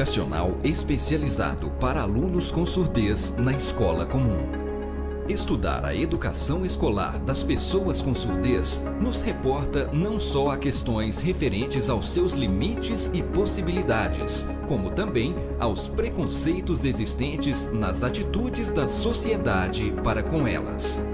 educacional especializado para alunos com surdez na escola comum. Estudar a educação escolar das pessoas com surdez nos reporta não só a questões referentes aos seus limites e possibilidades, como também aos preconceitos existentes nas atitudes da sociedade para com elas.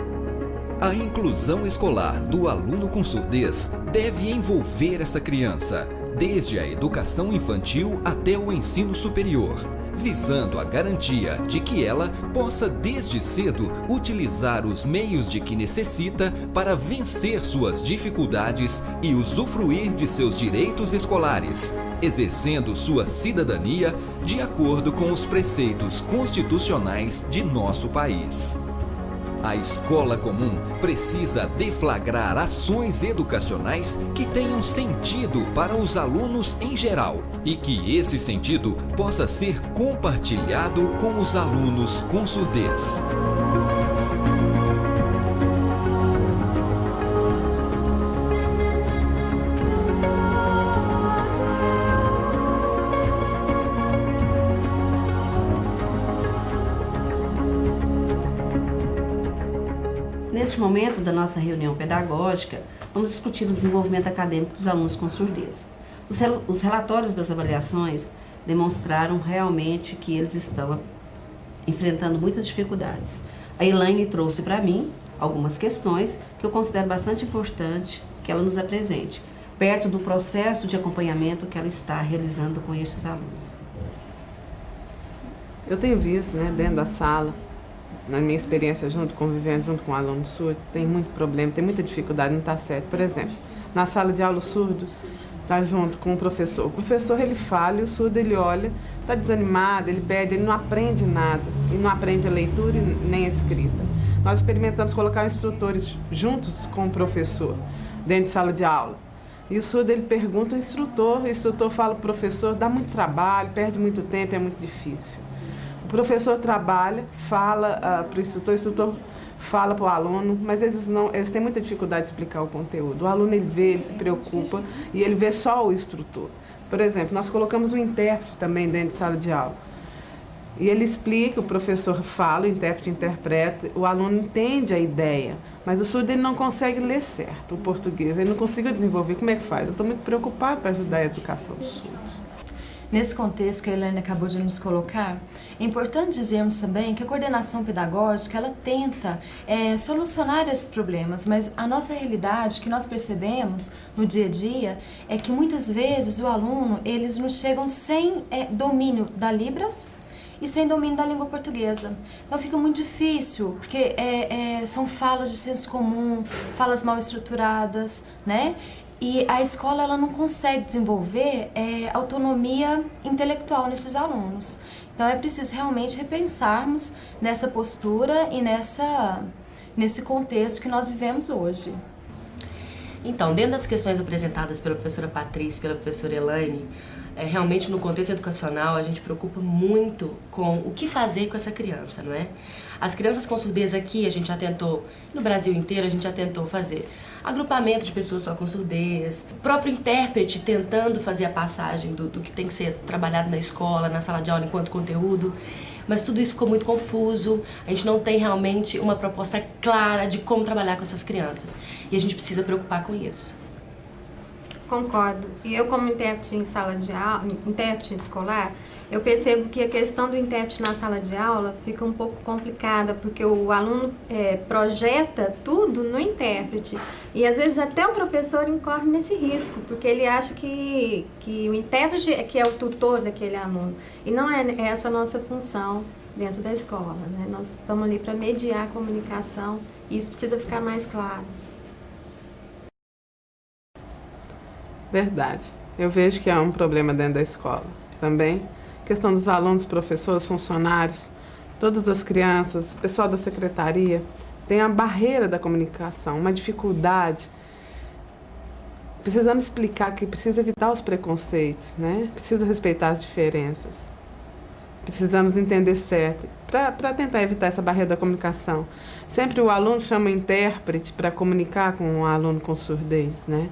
A inclusão escolar do aluno com surdez deve envolver essa criança, desde a educação infantil até o ensino superior, visando a garantia de que ela possa desde cedo utilizar os meios de que necessita para vencer suas dificuldades e usufruir de seus direitos escolares, exercendo sua cidadania de acordo com os preceitos constitucionais de nosso país. A escola comum precisa deflagrar ações educacionais que tenham sentido para os alunos em geral e que esse sentido possa ser compartilhado com os alunos com surdez. Neste momento da nossa reunião pedagógica, vamos discutir o desenvolvimento acadêmico dos alunos com surdez. Os relatórios das avaliações demonstraram realmente que eles estão enfrentando muitas dificuldades. A Elaine trouxe para mim algumas questões que eu considero bastante importante que ela nos apresente, perto do processo de acompanhamento que ela está realizando com estes alunos. Eu tenho visto, dentro da sala, na minha experiência convivendo junto com aluno surdo, tem muito problema, tem muita dificuldade, não está certo. Por exemplo, na sala de aula o surdo está junto com o professor ele fala e o surdo ele olha, está desanimado, ele pede, ele não aprende nada, ele não aprende a leitura nem a escrita. Nós experimentamos colocar instrutores juntos com o professor, dentro de sala de aula. E o surdo ele pergunta ao instrutor, o instrutor fala para o professor, dá muito trabalho, perde muito tempo, é muito difícil. O professor trabalha, fala para o instrutor fala para o aluno, mas eles têm muita dificuldade de explicar o conteúdo. O aluno ele vê, ele se preocupa e ele vê só o instrutor. Por exemplo, nós colocamos um intérprete também dentro de sala de aula. E ele explica, o professor fala, o intérprete interpreta, o aluno entende a ideia, mas o surdo ele não consegue ler certo o português, ele não consegue desenvolver. Como é que faz? Eu estou muito preocupado para ajudar a educação dos surdos. Nesse contexto que a Elaine acabou de nos colocar, é importante dizermos também que a coordenação pedagógica ela tenta solucionar esses problemas, mas a nossa realidade que nós percebemos no dia a dia é que muitas vezes o aluno, eles nos chegam sem domínio da Libras e sem domínio da língua portuguesa. Então fica muito difícil, porque são falas de senso comum, falas mal estruturadas, né? E a escola ela não consegue desenvolver autonomia intelectual nesses alunos. Então é preciso realmente repensarmos nessa postura e nesse contexto que nós vivemos hoje. Então, dentro das questões apresentadas pela professora Patrícia e pela professora Elaine, realmente no contexto educacional a gente preocupa muito com o que fazer com essa criança, não é? As crianças com surdez aqui a gente já tentou, no Brasil inteiro a gente já tentou fazer agrupamento de pessoas só com surdez, o próprio intérprete tentando fazer a passagem do que tem que ser trabalhado na escola, na sala de aula enquanto conteúdo, mas tudo isso ficou muito confuso, a gente não tem realmente uma proposta clara de como trabalhar com essas crianças e a gente precisa preocupar com isso. Concordo. E eu, como intérprete em sala de aula, intérprete escolar, eu percebo que a questão do intérprete na sala de aula fica um pouco complicada, porque o aluno projeta tudo no intérprete. E às vezes até o professor incorre nesse risco, porque ele acha que o intérprete é o tutor daquele aluno. E não é essa a nossa função dentro da escola, né? Nós estamos ali para mediar a comunicação e isso precisa ficar mais claro. Verdade. Eu vejo que há um problema dentro da escola também. Questão dos alunos, professores, funcionários, todas as crianças, pessoal da secretaria, tem a barreira da comunicação, uma dificuldade. Precisamos explicar que precisa evitar os preconceitos, né? Precisa respeitar as diferenças. Precisamos entender certo, para tentar evitar essa barreira da comunicação. Sempre o aluno chama o intérprete para comunicar com um aluno com surdez, né?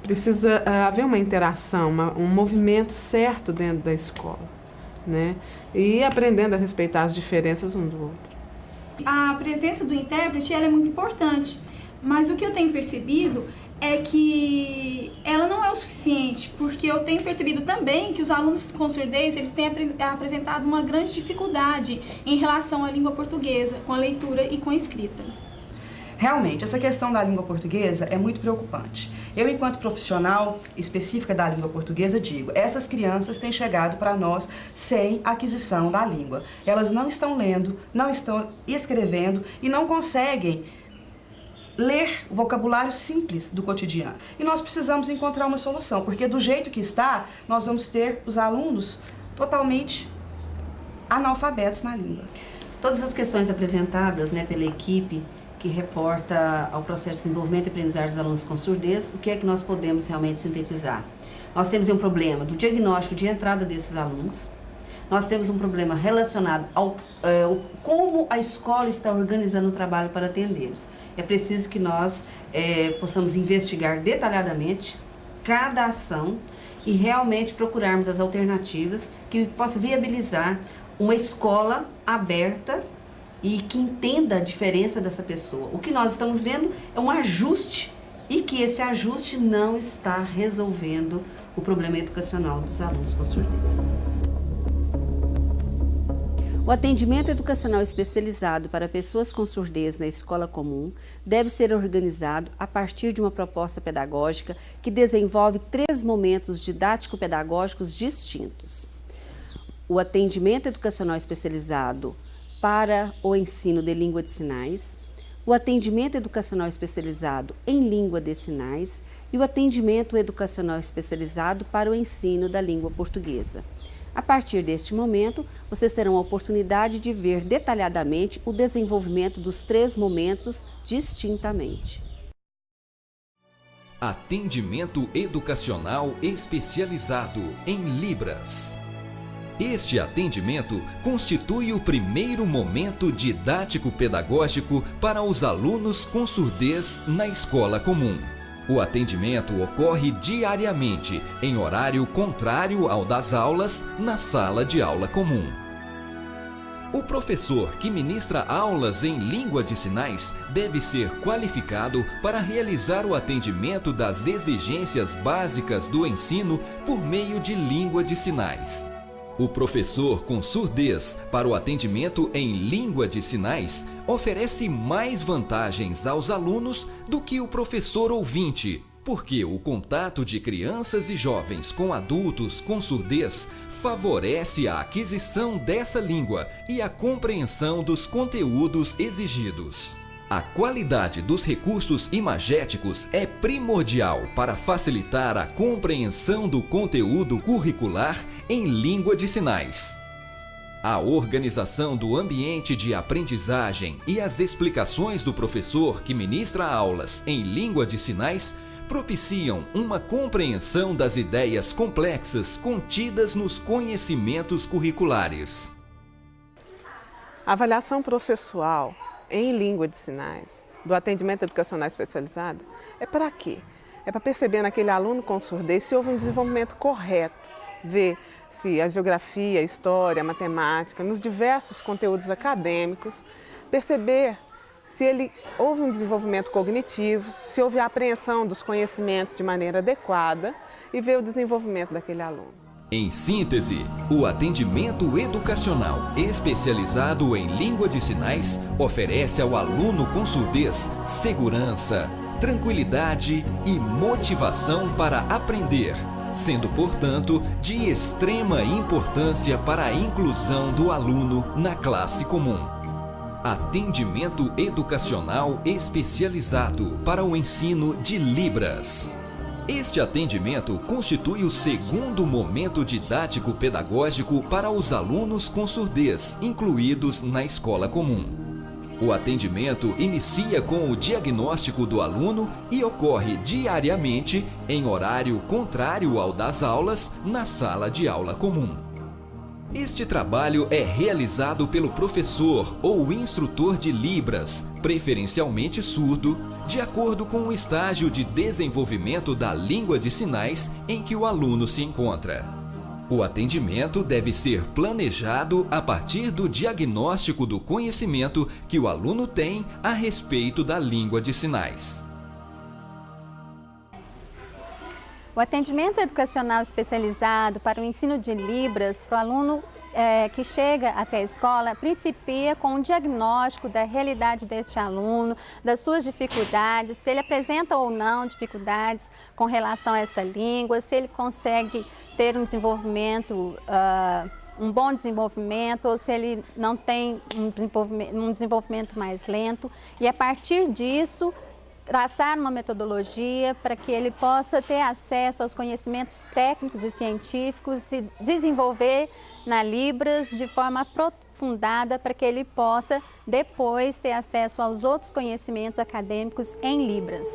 Precisa haver uma interação, um movimento certo dentro da escola, né? E aprendendo a respeitar as diferenças um do outro. A presença do intérprete ela é muito importante, mas o que eu tenho percebido é que ela não é o suficiente, porque eu tenho percebido também que os alunos com surdez eles têm apresentado uma grande dificuldade em relação à língua portuguesa, com a leitura e com a escrita. Realmente, essa questão da língua portuguesa é muito preocupante. Eu, enquanto profissional específica da língua portuguesa, digo, essas crianças têm chegado para nós sem aquisição da língua. Elas não estão lendo, não estão escrevendo e não conseguem ler vocabulário simples do cotidiano. E nós precisamos encontrar uma solução, porque do jeito que está, nós vamos ter os alunos totalmente analfabetos na língua. Todas as questões apresentadas, né, pela equipe que reporta ao processo de desenvolvimento e aprendizagem dos alunos com surdez, o que é que nós podemos realmente sintetizar? Nós temos um problema do diagnóstico de entrada desses alunos, nós temos um problema relacionado ao como a escola está organizando o trabalho para atendê-los. É preciso que nós possamos investigar detalhadamente cada ação e realmente procurarmos as alternativas que possam viabilizar uma escola aberta e que entenda a diferença dessa pessoa. O que nós estamos vendo é um ajuste e que esse ajuste não está resolvendo o problema educacional dos alunos com surdez. O atendimento educacional especializado para pessoas com surdez na escola comum deve ser organizado a partir de uma proposta pedagógica que desenvolve 3 momentos didático-pedagógicos distintos. O atendimento educacional especializado para o ensino de língua de sinais, o atendimento educacional especializado em língua de sinais e o atendimento educacional especializado para o ensino da língua portuguesa. A partir deste momento, vocês terão a oportunidade de ver detalhadamente o desenvolvimento dos 3 momentos distintamente. Atendimento educacional especializado em Libras. Este atendimento constitui o primeiro momento didático-pedagógico para os alunos com surdez na escola comum. O atendimento ocorre diariamente, em horário contrário ao das aulas, na sala de aula comum. O professor que ministra aulas em língua de sinais deve ser qualificado para realizar o atendimento das exigências básicas do ensino por meio de língua de sinais. O professor com surdez para o atendimento em língua de sinais oferece mais vantagens aos alunos do que o professor ouvinte, porque o contato de crianças e jovens com adultos com surdez favorece a aquisição dessa língua e a compreensão dos conteúdos exigidos. A qualidade dos recursos imagéticos é primordial para facilitar a compreensão do conteúdo curricular em língua de sinais. A organização do ambiente de aprendizagem e as explicações do professor que ministra aulas em língua de sinais propiciam uma compreensão das ideias complexas contidas nos conhecimentos curriculares. A avaliação processual em língua de sinais do atendimento educacional especializado é para quê? É para perceber naquele aluno com surdez se houve um desenvolvimento correto, ver se a geografia, a história, a matemática, nos diversos conteúdos acadêmicos, perceber se houve um desenvolvimento cognitivo, se houve a apreensão dos conhecimentos de maneira adequada e ver o desenvolvimento daquele aluno. Em síntese, o atendimento educacional especializado em língua de sinais oferece ao aluno com surdez segurança, tranquilidade e motivação para aprender, sendo, portanto, de extrema importância para a inclusão do aluno na classe comum. Atendimento educacional especializado para o ensino de Libras. Este atendimento constitui o segundo momento didático-pedagógico para os alunos com surdez incluídos na escola comum. O atendimento inicia com o diagnóstico do aluno e ocorre diariamente em horário contrário ao das aulas na sala de aula comum. Este trabalho é realizado pelo professor ou instrutor de Libras, preferencialmente surdo, de acordo com o estágio de desenvolvimento da língua de sinais em que o aluno se encontra. O atendimento deve ser planejado a partir do diagnóstico do conhecimento que o aluno tem a respeito da língua de sinais. O atendimento educacional especializado para o ensino de Libras para o aluno que chega até a escola principia com o diagnóstico da realidade deste aluno, das suas dificuldades, se ele apresenta ou não dificuldades com relação a essa língua, se ele consegue ter um desenvolvimento, um bom desenvolvimento, ou se ele não tem um desenvolvimento mais lento. E a partir disso, traçar uma metodologia para que ele possa ter acesso aos conhecimentos técnicos e científicos e desenvolver na Libras de forma aprofundada para que ele possa depois ter acesso aos outros conhecimentos acadêmicos em Libras.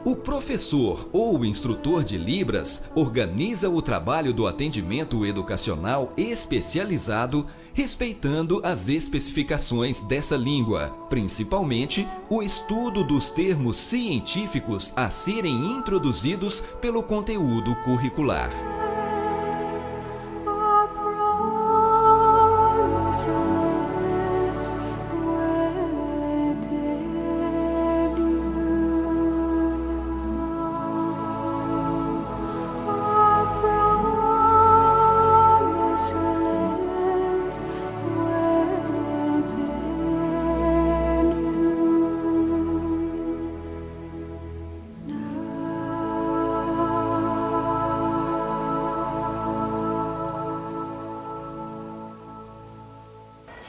O professor ou instrutor de Libras organiza o trabalho do atendimento educacional especializado, respeitando as especificações dessa língua, principalmente o estudo dos termos científicos a serem introduzidos pelo conteúdo curricular.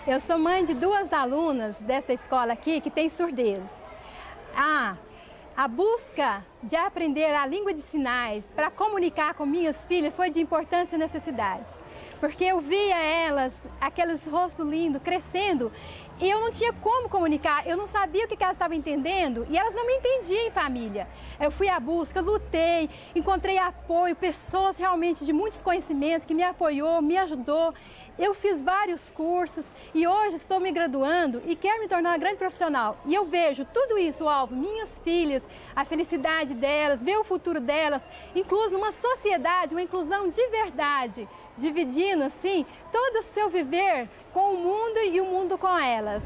Eu sou mãe de 2 alunas desta escola aqui que tem surdez. A busca de aprender a língua de sinais para comunicar com minhas filhas foi de importância e necessidade. Porque eu via elas, aqueles rostos lindos, crescendo, e eu não tinha como comunicar, eu não sabia o que elas estavam entendendo e elas não me entendiam em família. Eu fui à busca, lutei, encontrei apoio, pessoas realmente de muitos conhecimentos que me apoiou, me ajudou. Eu fiz vários cursos e hoje estou me graduando e quero me tornar uma grande profissional. E eu vejo tudo isso, Alvo, minhas filhas, a felicidade delas, ver o futuro delas, incluso numa sociedade, uma inclusão de verdade, dividindo assim todo o seu viver com o mundo e o mundo com elas.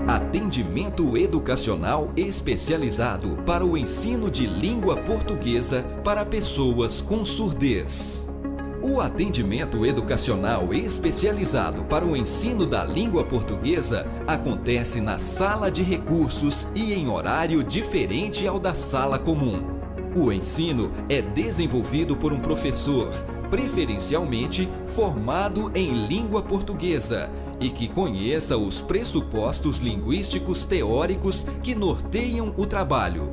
Atendimento educacional especializado para o ensino de língua portuguesa para pessoas com surdez. O atendimento educacional especializado para o ensino da língua portuguesa acontece na sala de recursos e em horário diferente ao da sala comum. O ensino é desenvolvido por um professor, preferencialmente formado em língua portuguesa, e que conheça os pressupostos linguísticos teóricos que norteiam o trabalho.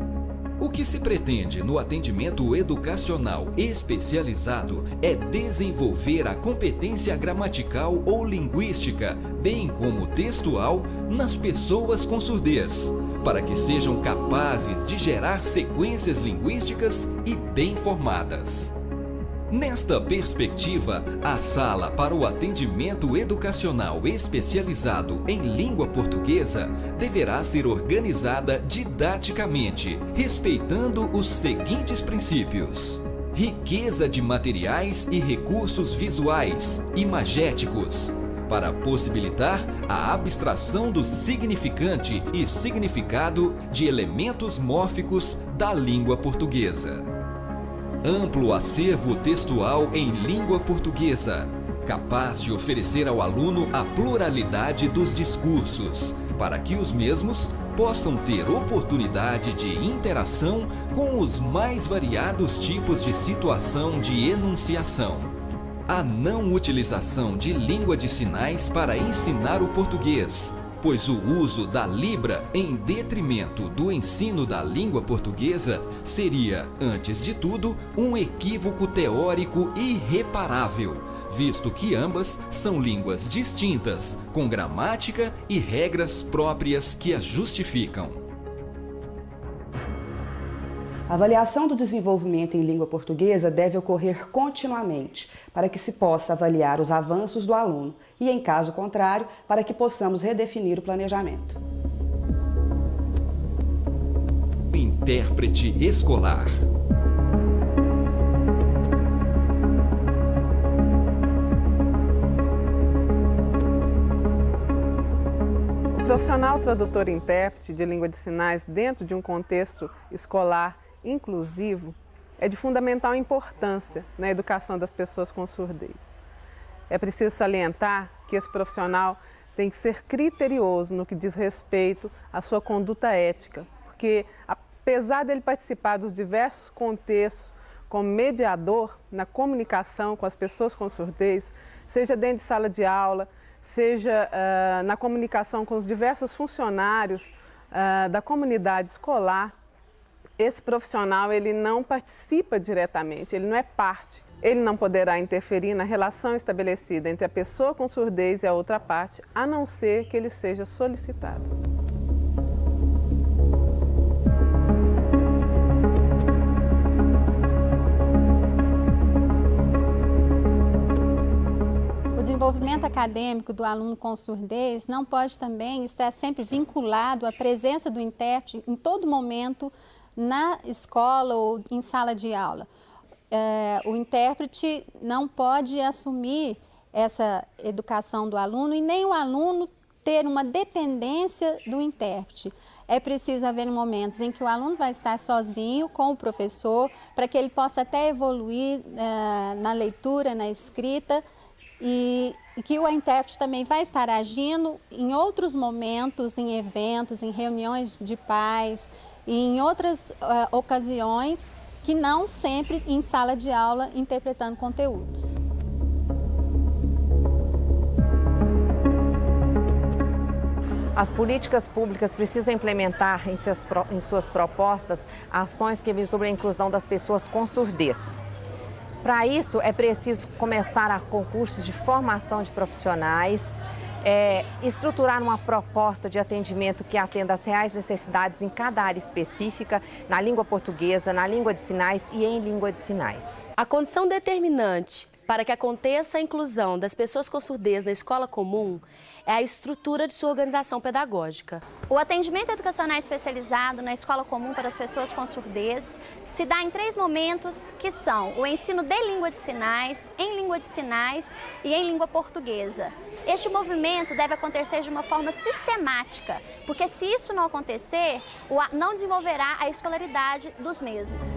O que se pretende no atendimento educacional especializado é desenvolver a competência gramatical ou linguística, bem como textual, nas pessoas com surdez, para que sejam capazes de gerar sequências linguísticas e bem formadas. Nesta perspectiva, a sala para o atendimento educacional especializado em língua portuguesa deverá ser organizada didaticamente, respeitando os seguintes princípios: riqueza de materiais e recursos visuais, imagéticos, para possibilitar a abstração do significante e significado de elementos mórficos da língua portuguesa. Amplo acervo textual em língua portuguesa, capaz de oferecer ao aluno a pluralidade dos discursos, para que os mesmos possam ter oportunidade de interação com os mais variados tipos de situação de enunciação. A não utilização de língua de sinais para ensinar o português, pois o uso da Libra em detrimento do ensino da língua portuguesa seria, antes de tudo, um equívoco teórico irreparável, visto que ambas são línguas distintas, com gramática e regras próprias que as justificam. A avaliação do desenvolvimento em língua portuguesa deve ocorrer continuamente, para que se possa avaliar os avanços do aluno e, em caso contrário, para que possamos redefinir o planejamento. Intérprete escolar. O profissional tradutor e intérprete de língua de sinais dentro de um contexto escolar inclusivo é de fundamental importância na educação das pessoas com surdez. É preciso salientar que esse profissional tem que ser criterioso no que diz respeito à sua conduta ética, porque apesar dele participar dos diversos contextos como mediador na comunicação com as pessoas com surdez, seja dentro de sala de aula, seja na comunicação com os diversos funcionários da comunidade escolar, esse profissional ele não participa diretamente, ele não é parte. Ele não poderá interferir na relação estabelecida entre a pessoa com surdez e a outra parte, a não ser que ele seja solicitado. O desenvolvimento acadêmico do aluno com surdez não pode também estar sempre vinculado à presença do intérprete em todo momento na escola ou em sala de aula. O intérprete não pode assumir essa educação do aluno e nem o aluno ter uma dependência do intérprete. É preciso haver momentos em que o aluno vai estar sozinho com o professor para que ele possa até evoluir na leitura, na escrita, e que o intérprete também vai estar agindo em outros momentos, em eventos, em reuniões de pais e em outras ocasiões que não sempre em sala de aula interpretando conteúdos. As políticas públicas precisam implementar em suas propostas ações que vislumbram a inclusão das pessoas com surdez. Para isso, é preciso começar a concursos de formação de profissionais, estruturar uma proposta de atendimento que atenda às reais necessidades em cada área específica, na língua portuguesa, na língua de sinais e em língua de sinais. A condição determinante para que aconteça a inclusão das pessoas com surdez na escola comum é a estrutura de sua organização pedagógica. O atendimento educacional especializado na escola comum para as pessoas com surdez se dá em 3 momentos, que são o ensino de língua de sinais, em língua de sinais e em língua portuguesa. Este movimento deve acontecer de uma forma sistemática, porque se isso não acontecer, não desenvolverá a escolaridade dos mesmos.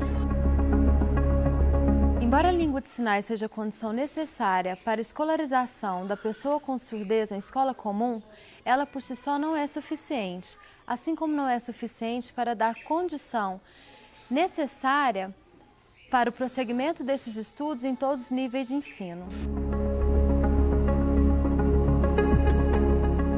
Embora a língua de sinais seja condição necessária para a escolarização da pessoa com surdez na escola comum, ela por si só não é suficiente, assim como não é suficiente para dar condição necessária para o prosseguimento desses estudos em todos os níveis de ensino.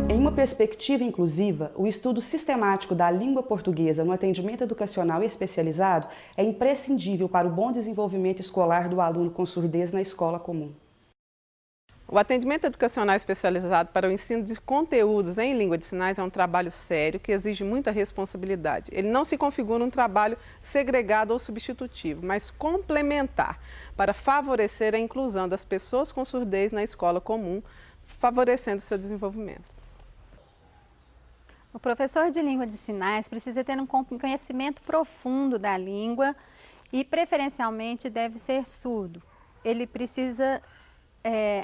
Em uma perspectiva inclusiva, o estudo sistemático da língua portuguesa no atendimento educacional especializado é imprescindível para o bom desenvolvimento escolar do aluno com surdez na escola comum. O atendimento educacional especializado para o ensino de conteúdos em língua de sinais é um trabalho sério que exige muita responsabilidade. Ele não se configura um trabalho segregado ou substitutivo, mas complementar para favorecer a inclusão das pessoas com surdez na escola comum, favorecendo seu desenvolvimento. O professor de língua de sinais precisa ter um conhecimento profundo da língua e, preferencialmente, deve ser surdo. Ele precisa,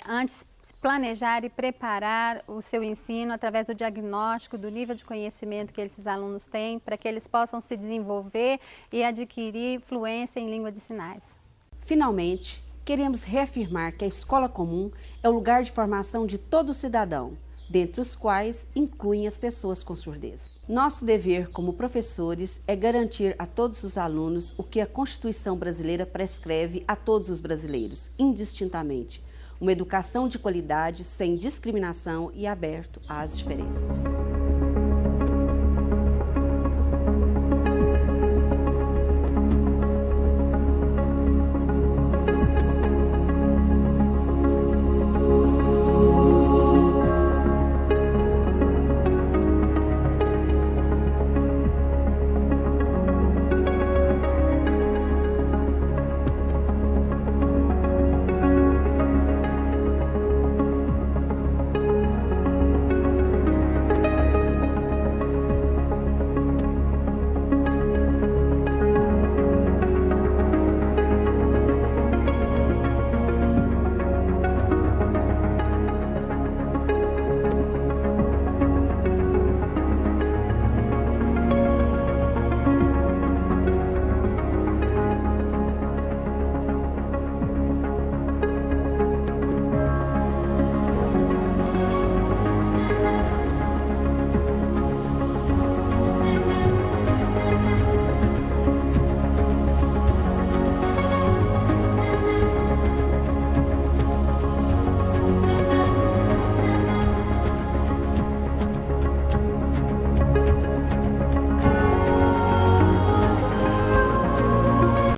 antes, planejar e preparar o seu ensino através do diagnóstico do nível de conhecimento que esses alunos têm, para que eles possam se desenvolver e adquirir fluência em língua de sinais. Finalmente, queremos reafirmar que a escola comum é o lugar de formação de todo cidadão, dentre os quais incluem as pessoas com surdez. Nosso dever como professores é garantir a todos os alunos o que a Constituição brasileira prescreve a todos os brasileiros, indistintamente, uma educação de qualidade, sem discriminação e aberto às diferenças.